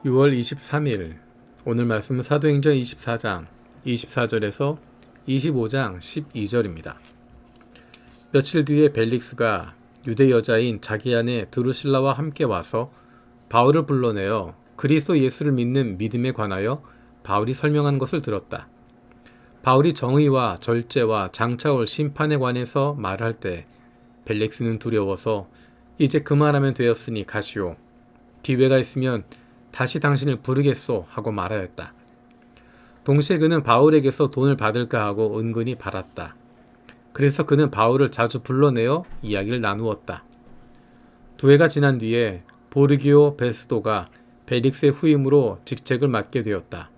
6월 23일 오늘 말씀은 사도행전 24장 24절에서 25장 12절입니다. 며칠 뒤에 벨릭스가 유대 여자인 자기 아내 드루실라와 함께 와서 바울을 불러내어 그리스도 예수를 믿는 믿음에 관하여 바울이 설명한 것을 들었다. 바울이 정의와 절제와 장차올 심판에 관해서 말할 때 벨릭스는 두려워서 이제 그만하면 되었으니 가시오. 기회가 있으면 다시 당신을 부르겠소 하고 말하였다. 동시에 그는 바울에게서 돈을 받을까 하고 은근히 바랐다. 그래서 그는 바울을 자주 불러내어 이야기를 나누었다. 두 해가 지난 뒤에 보르기오 베스도가 벨릭스의 후임으로 직책을 맡게 되었다.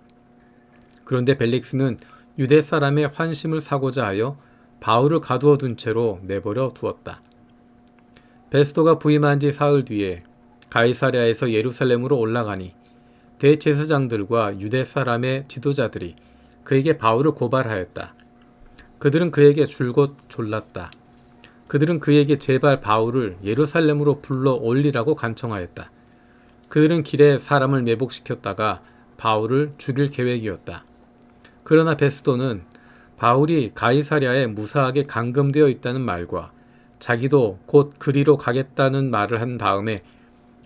그런데 벨릭스는 유대 사람의 환심을 사고자 하여 바울을 가두어 둔 채로 내버려 두었다. 베스도가 부임한 지 사흘 뒤에 가이사랴에서 예루살렘으로 올라가니 대제사장들과 유대 사람의 지도자들이 그에게 바울을 고발하였다. 그들은 그에게 줄곧 졸랐다. 그들은 그에게 제발 바울을 예루살렘으로 불러 올리라고 간청하였다. 그들은 길에 사람을 매복시켰다가 바울을 죽일 계획이었다. 그러나 베스도는 바울이 가이사랴에 무사하게 감금되어 있다는 말과 자기도 곧 그리로 가겠다는 말을 한 다음에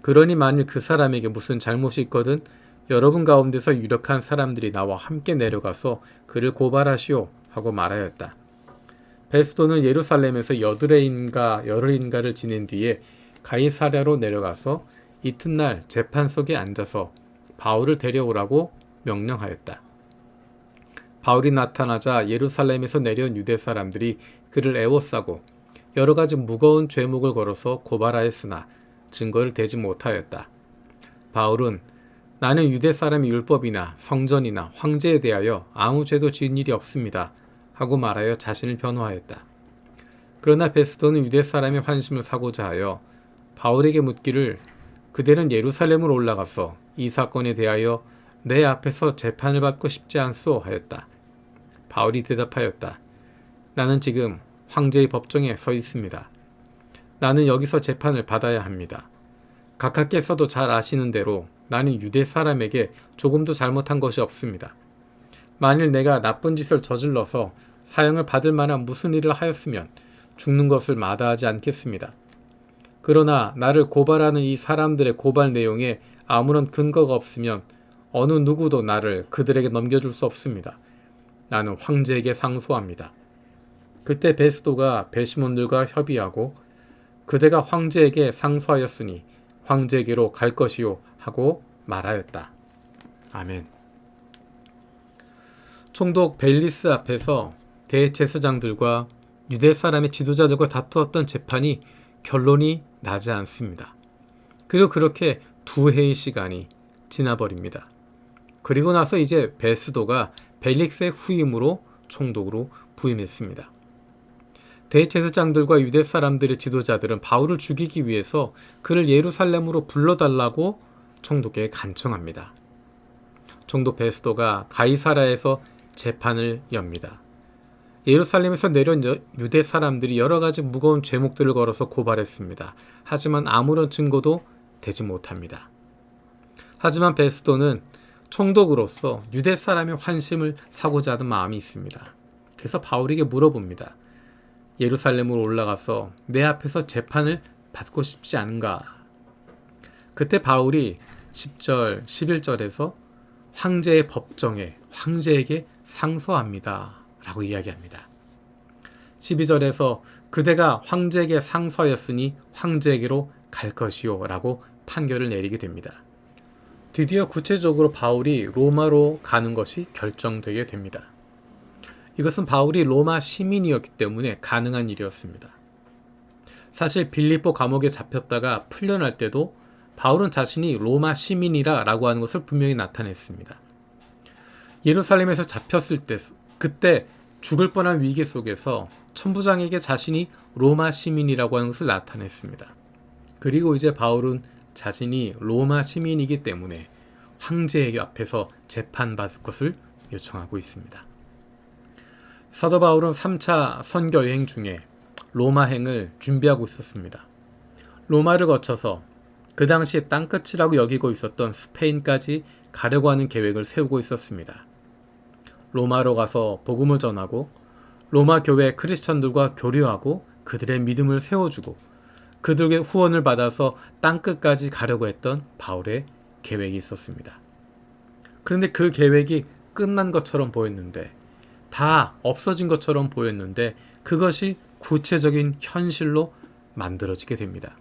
그러니 만일 그 사람에게 무슨 잘못이 있거든 여러분 가운데서 유력한 사람들이 나와 함께 내려가서 그를 고발하시오 하고 말하였다. 베스도는 예루살렘에서 열흘인가를 지낸 뒤에 가이사랴로 내려가서 이튿날 재판석에 앉아서 바울을 데려오라고 명령하였다. 바울이 나타나자 예루살렘에서 내려온 유대 사람들이 그를 애워싸고 여러 가지 무거운 죄목을 걸어서 고발하였으나 증거를 대지 못하였다. 바울은 나는 유대 사람의 율법이나 성전이나 황제에 대하여 아무 죄도 지은 일이 없습니다 하고 말하여 자신을 변호하였다. 그러나 베스도는 유대 사람의 환심을 사고자 하여 바울에게 묻기를 그대는 예루살렘으로 올라가서 이 사건에 대하여 내 앞에서 재판을 받고 싶지 않소 하였다. 바울이 대답하였다. 나는 지금 황제의 법정에 서 있습니다. 나는 여기서 재판을 받아야 합니다. 각하께서도 잘 아시는 대로 나는 유대 사람에게 조금도 잘못한 것이 없습니다. 만일 내가 나쁜 짓을 저질러서 사형을 받을 만한 무슨 일을 하였으면 죽는 것을 마다하지 않겠습니다. 그러나 나를 고발하는 이 사람들의 고발 내용에 아무런 근거가 없으면 어느 누구도 나를 그들에게 넘겨줄 수 없습니다. 나는 황제에게 상소합니다. 그때 베스도가 배심원들과 협의하고 그대가 황제에게 상소하였으니 황제에게로 갈 것이요 하고 말하였다. 아멘. 총독 벨리스 앞에서 대제사장들과 유대 사람의 지도자들과 다투었던 재판이 결론이 나지 않습니다. 그리고 그렇게 두 해의 시간이 지나버립니다. 그리고 나서 이제 베스도가 벨릭스의 후임으로 총독으로 부임했습니다. 대제사장들과 유대 사람들의 지도자들은 바울을 죽이기 위해서 그를 예루살렘으로 불러달라고 총독에게 간청합니다. 총독 베스도가 가이사랴에서 재판을 엽니다. 예루살렘에서 내려온 유대 사람들이 여러 가지 무거운 죄목들을 걸어서 고발했습니다. 하지만 아무런 증거도 되지 못합니다. 하지만 베스도는 총독으로서 유대 사람의 환심을 사고자 하는 마음이 있습니다. 그래서 바울에게 물어봅니다. 예루살렘으로 올라가서 내 앞에서 재판을 받고 싶지 않은가? 그때 바울이 10절, 11절에서 황제의 법정에 황제에게 상소합니다 라고 이야기합니다. 12절에서 그대가 황제에게 상소하였으니 황제에게로 갈 것이요 라고 판결을 내리게 됩니다. 드디어 구체적으로 바울이 로마로 가는 것이 결정되게 됩니다. 이것은 바울이 로마 시민이었기 때문에 가능한 일이었습니다. 사실 빌립보 감옥에 잡혔다가 풀려날 때도 바울은 자신이 로마 시민이라 라고 하는 것을 분명히 나타냈습니다. 예루살렘에서 잡혔을 때 그때 죽을 뻔한 위기 속에서 천부장에게 자신이 로마 시민이라고 하는 것을 나타냈습니다. 그리고 이제 바울은 자신이 로마 시민이기 때문에 황제 앞에서 재판받을 것을 요청하고 있습니다. 사도 바울은 3차 선교 여행 중에 로마행을 준비하고 있었습니다. 로마를 거쳐서 그 당시에 땅끝이라고 여기고 있었던 스페인까지 가려고 하는 계획을 세우고 있었습니다. 로마로 가서 복음을 전하고 로마 교회 크리스천들과 교류하고 그들의 믿음을 세워주고 그들의 후원을 받아서 땅끝까지 가려고 했던 바울의 계획이 있었습니다. 그런데 그 계획이 끝난 것처럼 보였는데, 다 없어진 것처럼 보였는데 그것이 구체적인 현실로 만들어지게 됩니다.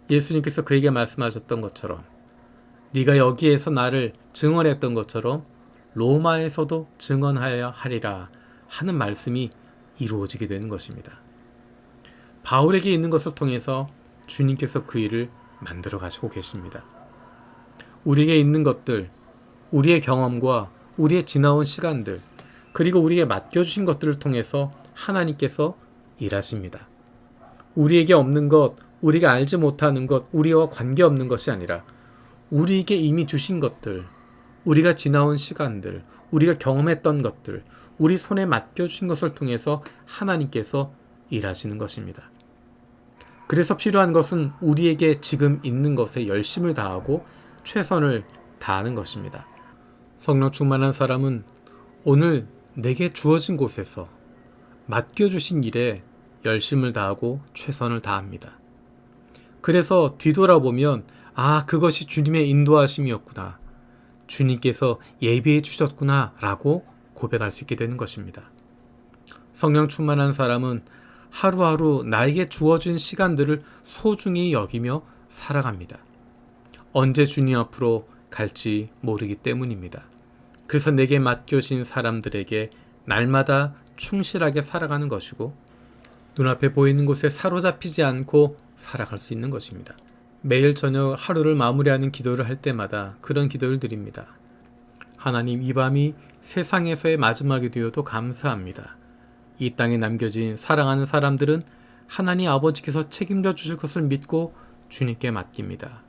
예수님께서 그에게 말씀하셨던 것처럼 네가 여기에서 나를 증언했던 것처럼 로마에서도 증언하여야 하리라 하는 말씀이 이루어지게 되는 것입니다. 바울에게 있는 것을 통해서 주님께서 그 일을 만들어 가시고 계십니다. 우리에게 있는 것들, 우리의 경험과 우리의 지나온 시간들, 그리고 우리에게 맡겨주신 것들을 통해서 하나님께서 일하십니다. 우리에게 없는 것, 우리가 알지 못하는 것, 우리와 관계없는 것이 아니라 우리에게 이미 주신 것들, 우리가 지나온 시간들, 우리가 경험했던 것들, 우리 손에 맡겨주신 것을 통해서 하나님께서 일하시는 것입니다. 그래서 필요한 것은 우리에게 지금 있는 것에 열심을 다하고 최선을 다하는 것입니다. 성령 충만한 사람은 오늘 내게 주어진 곳에서 맡겨주신 일에 열심을 다하고 최선을 다합니다. 그래서 뒤돌아보면 그것이 주님의 인도하심이었구나. 주님께서 예비해 주셨구나 라고 고백할 수 있게 되는 것입니다. 성령 충만한 사람은 하루하루 나에게 주어진 시간들을 소중히 여기며 살아갑니다. 언제 주님 앞으로 갈지 모르기 때문입니다. 그래서 내게 맡겨진 사람들에게 날마다 충실하게 살아가는 것이고 눈앞에 보이는 곳에 사로잡히지 않고 살아갈 수 있는 것입니다. 매일 저녁 하루를 마무리하는 기도를 할 때마다 그런 기도를 드립니다. 하나님, 이 밤이 세상에서의 마지막이 되어도 감사합니다. 이 땅에 남겨진 사랑하는 사람들은 하나님 아버지께서 책임져 주실 것을 믿고 주님께 맡깁니다.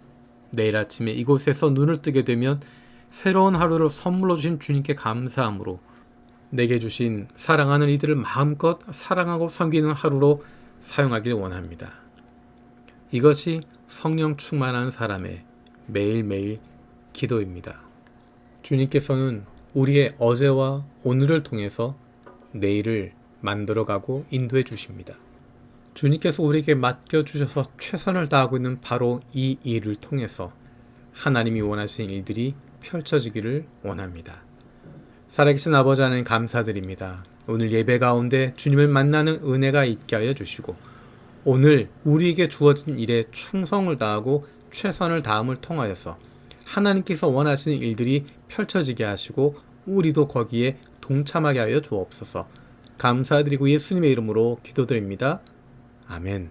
내일 아침에 이곳에서 눈을 뜨게 되면 새로운 하루를 선물로 주신 주님께 감사함으로 내게 주신 사랑하는 이들을 마음껏 사랑하고 섬기는 하루로 사용하길 원합니다. 이것이 성령 충만한 사람의 매일매일 기도입니다. 주님께서는 우리의 어제와 오늘을 통해서 내일을 만들어가고 인도해 주십니다. 주님께서 우리에게 맡겨주셔서 최선을 다하고 있는 바로 이 일을 통해서 하나님이 원하시는 일들이 펼쳐지기를 원합니다. 살아계신 아버지 하나님 감사드립니다. 오늘 예배 가운데 주님을 만나는 은혜가 있게 하여 주시고 오늘 우리에게 주어진 일에 충성을 다하고 최선을 다함을 통하여서 하나님께서 원하시는 일들이 펼쳐지게 하시고 우리도 거기에 동참하게 하여 주옵소서. 감사드리고 예수님의 이름으로 기도드립니다. 아멘.